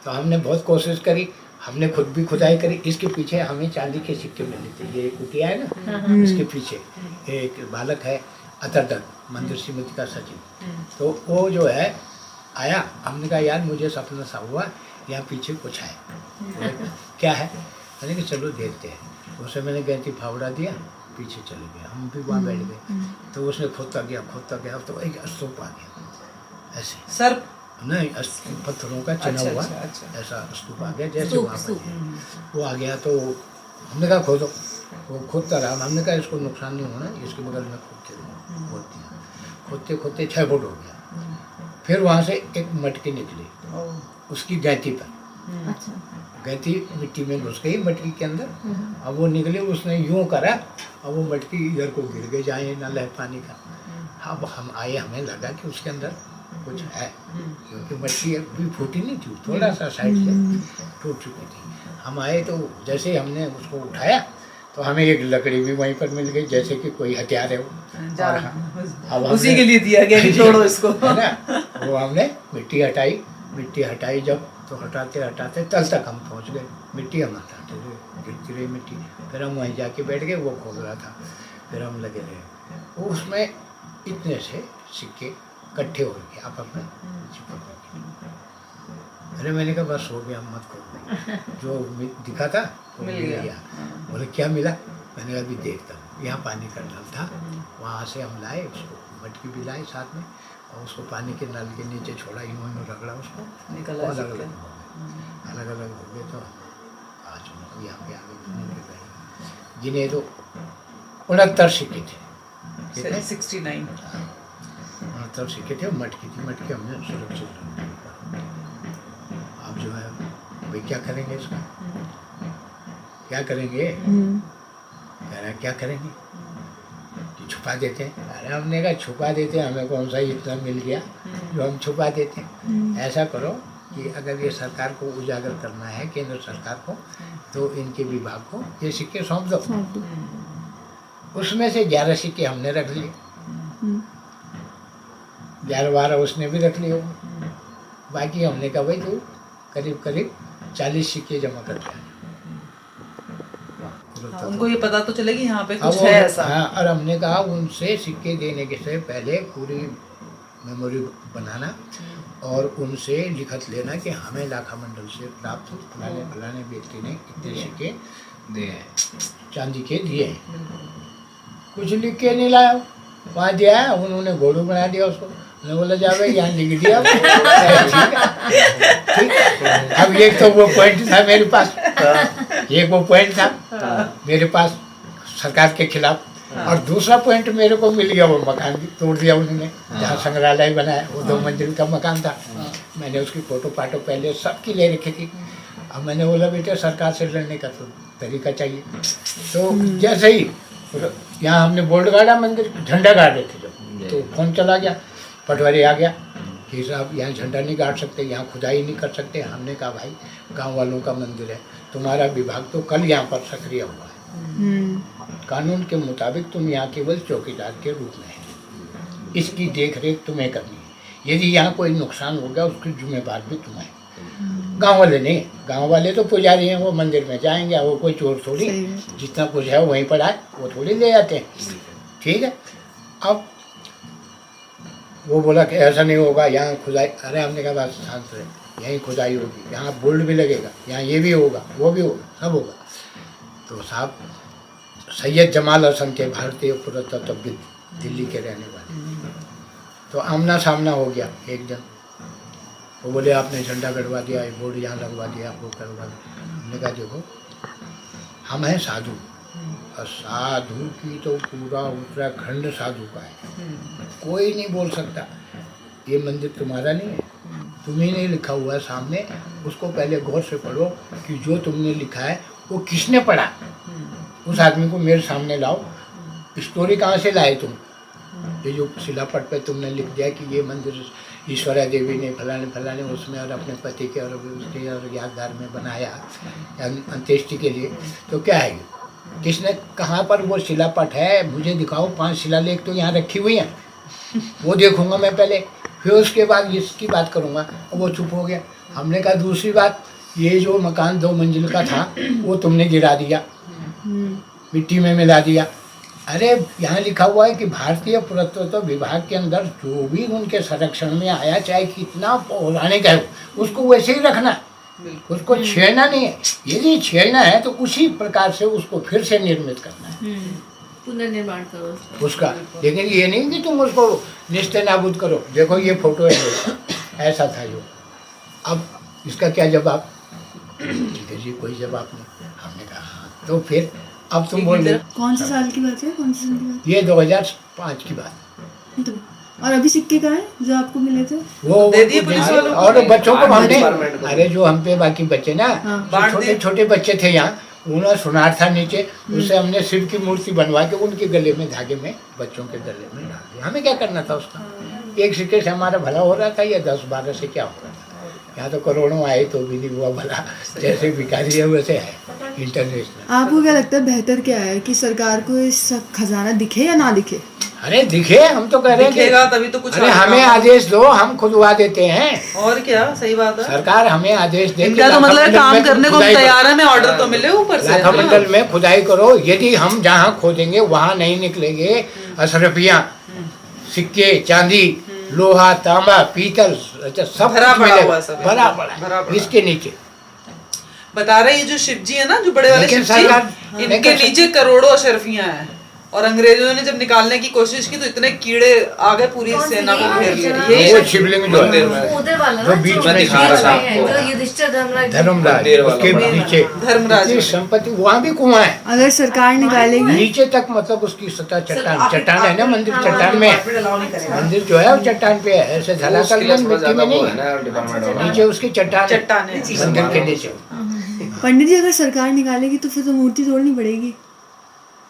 तो हमने बहुत कोशिश करी, हमने खुद भी खुदाई करी। इसके पीछे हमें चांदी के सिक्के मिले थे, ये कुटिया है ना, इसके पीछे एक बालक है अतरदन, मंदिर समिति का सचिव, तो वो जो है आया, हमने कहा यार मुझे सपना सा हुआ, यहाँ पीछे कुछ है। क्या है? मैंने कहा चलो देखते हैं। उसे मैंने गैंती फावड़ा दिया, पीछे चले गए, हम भी वहाँ बैठ गए। तो उसने खोदता गया, तो एक स्तूप आ गया, ऐसे सर नहीं, पत्थरों का चना हुआ ऐसा स्तूप आ गया, जैसे वहाँ पर वो आ गया। तो हमने कहा खोदो, वो खोदता रहा। हमने कहा इसको नुकसान नहीं होना, इसके बगल में खोदते रहो। खोद दिया, खोदते खोदते 6 फुट हो गया। फिर वहाँ से एक मटकी निकली उसकी गैंती पर, गई थी, मिट्टी में घुस गई मटकी के अंदर। अब वो निकले, उसने यूं करा, अब वो मटकी इधर को गिर गई जहाँ ये नल है पानी का। अब हम आए, हमें लगा कि उसके अंदर कुछ है, क्योंकि मटकी अभी फूटी नहीं थी, थोड़ा सा साइड से टूट चुकी थी। हम आए तो जैसे ही हमने उसको उठाया तो हमें एक लकड़ी भी वहीं पर मिल गई, जैसे कि कोई हथियार है वो। और अब उसी के लिए दिया गया कि छोड़ो इसको, है ना। वो हमने मिट्टी हटाई जब, तो हटाते हटाते तल तक हम पहुंच गए। मिट्टी हम हटाते रहे, गिरती रही मिट्टी। फिर हम वहीं जाके बैठ गए, वो खोल रहा था, फिर हम लगे रहे। वो उसमें इतने से सिक्के इकट्ठे हो गए आपस में चिपक गए। अरे मैंने कहा बस हो गया, मत करो, जो दिखा था वो मिल गया। बोले क्या मिला? मैंने कहा अभी देखता हूँ। यहाँ पानी का नल था, वहाँ से हम लाए उसको, मटकी भी लाए साथ में, और उसको पानी के नल के नीचे छोड़ा, यूँ रगड़ा उसको, निकला अलग अलग हो गए। तो आज मतलब यहाँ पे आगे जिन्हें तो 69 सिक्के थे, 69 69 सिक्के थे। मटकी थी, मटकी हमने सुरक्षित रखी। अब जो है भाई क्या करेंगे इसका, क्या करेंगे? कह रहा क्या करेंगे कि छुपा देते हैं। अरे हमने कहा छुपा देते हैं, हमें कौन सा इतना मिल गया जो हम छुपा देते हैं। ऐसा करो कि अगर ये सरकार को उजागर करना है, केंद्र सरकार को, तो इनके विभाग को ये सिक्के सौंप दो। उसमें से 11 सिक्के हमने रख लिए, 11-12 उसने भी रख लिए। बाकी हमने कहा भाई तू करीब करीब 40 सिक्के जमा कर दिया। उनको ये पता तो चलेगी यहाँ पे अब कुछ है ऐसा। हाँ, और हमने कहा उनसे सिक्के देने के से पहले पूरी मेमोरी बनाना और उनसे लिखत लेना कि हमें लाखा मंडल से प्राप्त फलाने फलाने व्यक्ति ने इतने सिक्के दिए हैं, चांदी के दिए हैं। कुछ लिख के नहीं लाया, वहाँ दिया है, उन्होंने घोड़ू बना दिया उसको। मैं बोला जा भाई यहाँ लिख दिया। ठीक, अब एक तो वो पॉइंट था मेरे पास, एक वो पॉइंट था मेरे पास सरकार के खिलाफ, और दूसरा पॉइंट मेरे को मिल गया, वो मकान भी तोड़ दिया उन्होंने जहाँ संग्रहालय बनाया, वो 2 मंजिल का मकान था। मैंने उसकी फोटो फाटो पहले सबकी ले रखी थी। अब मैंने बोला बेटे सरकार से लड़ने का तो तरीका चाहिए। तो जैसे ही यहाँ हमने बोर्ड गाड़ा, मंदिर झंडा गाड़ रहे थे जब, तो फोन चला गया, पटवारी आ गया कि साहब यहाँ झंडा नहीं गाड़ सकते, यहाँ खुदाई नहीं कर सकते। हमने कहा भाई गांव वालों का मंदिर है, तुम्हारा विभाग तो कल यहाँ पर सक्रिय हुआ है, कानून के मुताबिक तुम यहाँ केवल चौकीदार के रूप में है, इसकी देख रेख तुम्हें करनी है। यदि यहाँ कोई नुकसान हो गया उसकी जिम्मेदार भी तुम्हें। गांव वाले नहीं, गांव वाले तो पुजारी हैं, वो मंदिर में जाएंगे, वो कोई चोर थोड़ी, जितना कुछ है वहीं पर आए वो थोड़ी ले जाते हैं। ठीक है, अब वो बोला कि ऐसा नहीं होगा, यहाँ खुदाई। अरे हमने कहा बात शांत रहे, यहीं खुदाई होगी, यहाँ बोल्ड भी लगेगा, यहाँ ये भी होगा, वो भी होगा, सब होगा। तो साहब सैयद जमाल हसन थे, भारतीय पुरातत्वविद, दिल्ली के रहने वाले। तो आमना सामना हो गया एक दिन। वो बोले आपने झंडा गड़वा दिया, बोर्ड यहाँ लगवा दिया, वो करवा दिया। हमने कहा देखो हम हैं साधु, और साधु की तो पूरा उत्तराखंड साधु का है, कोई नहीं बोल सकता ये मंदिर तुम्हारा नहीं है, तुम्हें नहीं लिखा हुआ है सामने, उसको पहले गौर से पढ़ो कि जो तुमने लिखा है वो किसने पढ़ा, उस आदमी को मेरे सामने लाओ। स्टोरी कहाँ से लाए तुम? ये जो शिलापट पे तुमने लिख दिया कि ये मंदिर ईश्वरा देवी ने फलाने फलाने उसमें और अपने पति के और उसके और यादगार में बनाया अंत्येष्टि के लिए, तो क्या है किसने, कहाँ पर वो शिलापट है? मुझे दिखाओ, 5 शिलालेख तो यहाँ रखी हुई हैं, वो देखूंगा मैं पहले, फिर उसके बाद इसकी बात करूँगा। वो चुप हो गया। हमने कहा दूसरी बात, ये जो मकान 2 मंजिल का था वो तुमने गिरा दिया, मिट्टी में मिला दिया। अरे यहाँ लिखा हुआ है कि भारतीय पुरातत्व विभाग के अंदर जो भी उनके संरक्षण में आया, चाहे कितना पौराणिक है, उसको वैसे ही रखना, उसको छेड़ना नहीं है। यदि छेड़ना है तो उसी प्रकार से उसको फिर से निर्मित करना है, पुनर्निर्माण करो उसका। लेकिन ये नहीं कि तुम उसको निस्ते नाबूद करो। देखो ये फोटो है, ऐसा था जो। अब इसका क्या जवाब? ठीक है जी, कोई जवाब नहीं। हमने कहा हाँ, तो फिर अब तुम बोल रहे कौन से साल की बात है, कौन से साल की बात ये 2005 की बात। है? तो और अभी सिक्के कहाँ हैं जो आपको मिले थे? वो दे दिए पुलिस वालों को? और बच्चों को हमने, डिपार्टमेंट को। अरे जो हम पे बाकी बच्चे ना, बांट छोटे दिए। छोटे बच्चे थे यहाँ, उन्हें सुनार था नीचे, उससे हमने शिव की मूर्ति बनवा के उनके गले में, धागे में, बच्चों के गले में डाल दिया। हमें क्या करना था उसका? एक सिक्के से हमारा भला हो रहा था या 10-12 से क्या हो रहा था? यहाँ तो करोड़ों आए तो भी नहीं हुआ भला, जैसे भिखारी है वैसे है इंटरनेशनल। आपको क्या लगता है बेहतर क्या है कि सरकार को इस खजाना दिखे या ना दिखे? अरे दिखे, हम तो कह रहे हैं दिखेगा तभी तो कुछ अरे आएगा। हमें आदेश दो, हम खुदवा देते हैं। और क्या, सही बात है। सरकार हमें आदेश दे, इनका तो मतलब है काम करने को हम तैयार है, मैं ऑर्डर तो मिले ऊपर से। लाखा मंडल में खुदाई करो, यदि हम जहाँ खोदेंगे वहाँ नहीं निकलेंगे अशरफियाँ, सिक्के, चांदी, लोहा, तांबा, पीतल, अच्छा सब भरा कुछ पड़ा मिलेगा। हुआ सब है। भरा भरा पड़ा पड़ा। इसके नीचे। बता रहे ये जो शिव जी है ना, जो बड़े वाले लेकिन शिव जी, सरकार- इनके लेकिन- नीचे करोड़ों अशरफियां हैं। और अंग्रेजों ने जब निकालने की कोशिश की तो इतने कीड़े आ गए, पूरी सेना को घेर लिया। यही वो शिव- शिवलिंग जो है उधर वाला जो बीच में दिखा रहा था आपको। जो युधिष्ठिर धर्मराज धर्मराज, मंदिर वाला उसके बड़ा नीचे धर्मराज इतनी संपत्ति, वहाँ भी कुआं है अगर सरकार निकालेगी नीचे तक, मतलब उसकी सतह चट्टान है ना, मंदिर चट्टान में है। मंदिर जो है वो चट्टान पे है, ऐसे उसके धरातल लिए में थोड़ा मिट्टी ज्यादा में वो नहीं है है। ना डिपार्टमेंट वाला। नीचे उसकी चट्टान है, चट्टान है। मंदिर के नीचे। पंडित जी, अगर सरकार निकालेगी तो फिर तो मूर्ति तोड़नी पड़ेगी,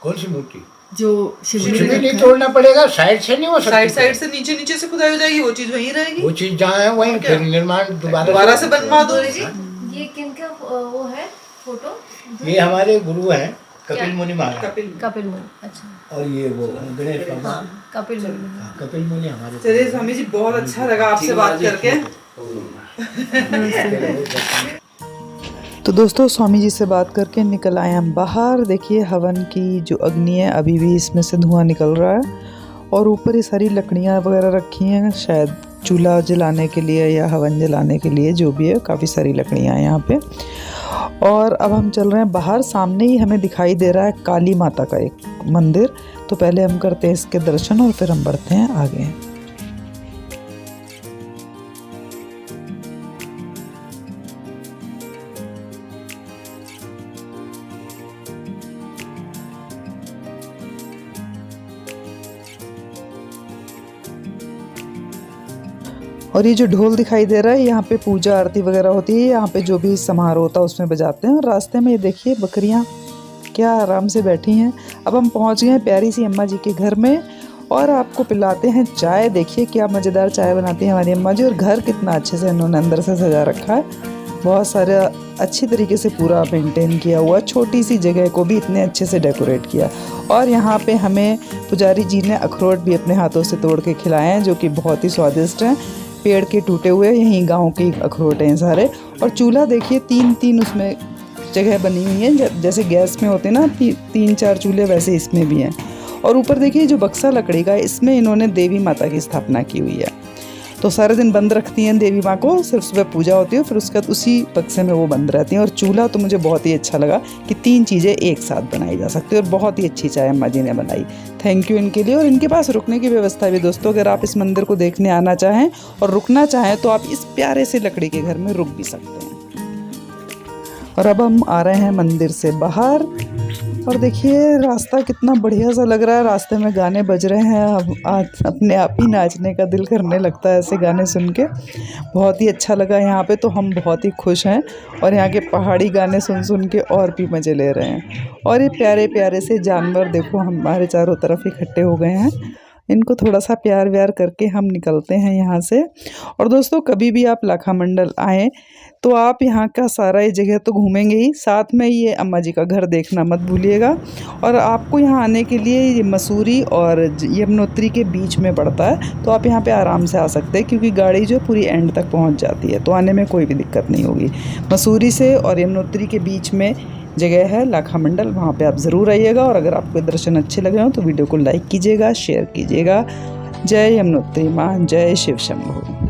कौन सी मूर्ति? जो कुछ शिवलिंग भी में नहीं रखा है। तोड़ना पड़ेगा, साइड से नहीं हो सकती। साइड साइड से नीचे नीचे से खुदाई हो जाएगी, वो चीज वहीं रहेगी। वो चीज जहाँ है वहीं फिर निर्माण दोबारा से बनवा दो। ये किनका वो है फोटो? ये हमारे गुरु हैं कपिल मुनि महाराज, कपिल मुनि। अच्छा, और ये वो गणेश भगवान। कपिल मुनि। हाँ, कपिल मुनि हमारे। चलिए स्वामी जी, बहुत अच्छा लगा आपसे बात करके। तो दोस्तों स्वामी जी से बात करके निकल आए हम बाहर। देखिए हवन की जो अग्नि है अभी भी इसमें से धुआं निकल रहा है और ऊपर ये सारी लकड़ियाँ वगैरह रखी हैं, शायद चूल्हा जलाने के लिए या हवन जलाने के लिए, जो भी है काफ़ी सारी लकड़ियाँ हैं यहाँ पे। और अब हम चल रहे हैं बाहर। सामने ही हमें दिखाई दे रहा है काली माता का एक मंदिर, तो पहले हम करते हैं इसके दर्शन और फिर हम बढ़ते हैं आगे। और ये जो ढोल दिखाई दे रहा है, यहाँ पे पूजा आरती वगैरह होती है, यहाँ पे जो भी समारोह होता है उसमें बजाते हैं। और रास्ते में ये देखिए बकरियाँ क्या आराम से बैठी हैं। अब हम पहुँच गए हैं प्यारी सी अम्मा जी के घर में और आपको पिलाते हैं चाय। देखिए क्या मज़ेदार चाय बनाती है हमारी अम्मा जी, और घर कितना अच्छे से इन्होंने अंदर से सजा रखा है, बहुत सारा अच्छी तरीके से पूरा मेंटेन किया हुआ। छोटी सी जगह को भी इतने अच्छे से डेकोरेट किया। और यहाँ पे हमें पुजारी जी ने अखरोट भी अपने हाथों से तोड़ के खिलाए हैं, जो कि बहुत ही स्वादिष्ट हैं। पेड़ के टूटे हुए, यहीं गांव के अखरोट हैं सारे। और चूल्हा देखिए 3-3 उसमें जगह बनी हुई है, जैसे गैस में होते ना 3-4 चूल्हे, वैसे इसमें भी हैं। और ऊपर देखिए जो बक्सा लकड़ी का है, इसमें इन्होंने देवी माता की स्थापना की हुई है। तो सारे दिन बंद रखती हैं देवी माँ को, सिर्फ सुबह पूजा होती है, फिर उसके बाद उसी बक्से में वो बंद रहती हैं। और चूल्हा तो मुझे बहुत ही अच्छा लगा कि 3 चीज़ें एक साथ बनाई जा सकती है, और बहुत ही अच्छी चाय अम्मा जी ने बनाई। थैंक यू इनके लिए। और इनके पास रुकने की व्यवस्था भी दोस्तों, अगर आप इस मंदिर को देखने आना चाहें और रुकना चाहें तो आप इस प्यारे से लकड़ी के घर में रुक भी सकते हैं। और अब हम आ रहे हैं मंदिर से बाहर और देखिए रास्ता कितना बढ़िया सा लग रहा है। रास्ते में गाने बज रहे हैं, अब अपने आप ही नाचने का दिल करने लगता है ऐसे गाने सुन के। बहुत ही अच्छा लगा यहाँ पे, तो हम बहुत ही खुश हैं और यहाँ के पहाड़ी गाने सुन सुन के और भी मज़े ले रहे हैं। और ये प्यारे प्यारे से जानवर देखो हमारे चारों तरफ इकट्ठे हो गए हैं, इनको थोड़ा सा प्यार व्यार करके हम निकलते हैं यहाँ से। और दोस्तों कभी भी आप लाखा मंडल आएँ तो आप यहाँ का सारा ये जगह तो घूमेंगे ही, साथ में ये अम्मा जी का घर देखना मत भूलिएगा। और आपको यहाँ आने के लिए ये मसूरी और यमुनोत्री के बीच में पड़ता है, तो आप यहाँ पे आराम से आ सकते हैं, क्योंकि गाड़ी जो पूरी एंड तक पहुँच जाती है, तो आने में कोई भी दिक्कत नहीं होगी। मसूरी से और यमुनोत्री के बीच में जगह है लाखा मंडल, वहाँ पे आप ज़रूर आइएगा। और अगर आपको दर्शन अच्छे लगे हों तो वीडियो को लाइक कीजिएगा, शेयर कीजिएगा। जय यमुनोत्री माँ, जय शिव शंभू।